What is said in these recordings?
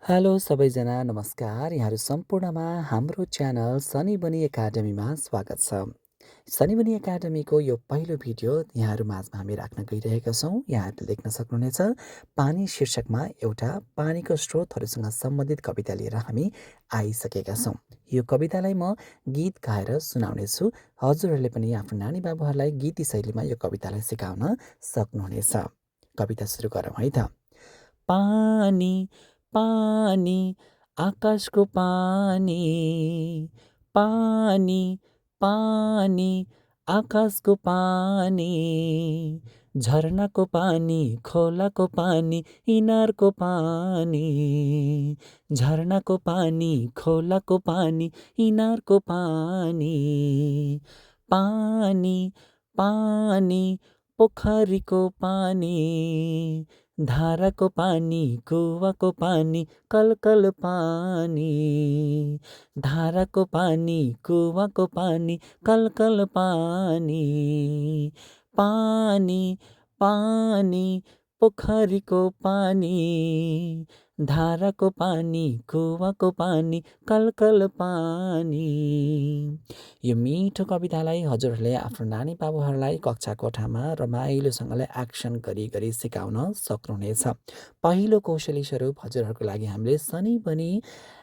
Hello सबैजना नमस्कार यहाँहरू सम्पूर्णमा हाम्रो च्यानल सनी बनी एकाडेमीमा स्वागत छ। सनी बनी एकाडेमीको यो पहिलो भिडियो यहाँहरू माझमा हामी राख्न गइरहेका छौँ। यहाँहरूले देख्न सक्नुहुनेछ पानी शीर्षकमा एउटा पानीको स्रोतहरूसँग सम्बन्धित कविता लिएर हामी आइसकेका छौँ। यो कवितालाई म गीत गाएर सुनाउनेछु। हजुरहरूले पनि आफ्नो नानी बाबुहरूलाई गीती शैलीमा यो कवितालाई सिकाउन सक्नुहुनेछ। कविता सुरु गरौँ है त। पानी पानी आकाशको पानी पानी पानी आकाशको पानी झरनाको पानी खोलाको पानी इनारको पानी झरनाको पानी खोलाको पानी इनारको पानी पानी पानी पोखरीको पानी धाराको पानी कुवाको पानी कलकल पानी धाराको पानी कुवाको पानी कलकल पानी पानी पानी पोखरीको पानी धाराको पानी कुवाको पानी कलकल पानी। यो मिठो कवितालाई हजुरहरूले आफ्नो नानी बाबुहरूलाई कक्षा कोठामा रमाइलोसँगले एक्सन गरी सिकाउन सक्नुहुनेछ। पहिलो कौशली स्वरूप हजुरहरूको लागि हामीले सनी बनी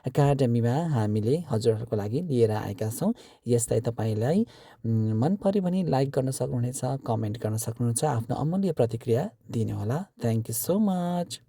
एकाडेमीमा हामीले हजुरहरूको लागि लिएर आएका छौँ। यसलाई तपाईँलाई मन पऱ्यो भने लाइक गर्न सक्नुहुनेछ, कमेन्ट गर्न सक्नुहुन्छ, आफ्नो अमूल्य प्रतिक्रिया दिनुहोला। Thank you so much.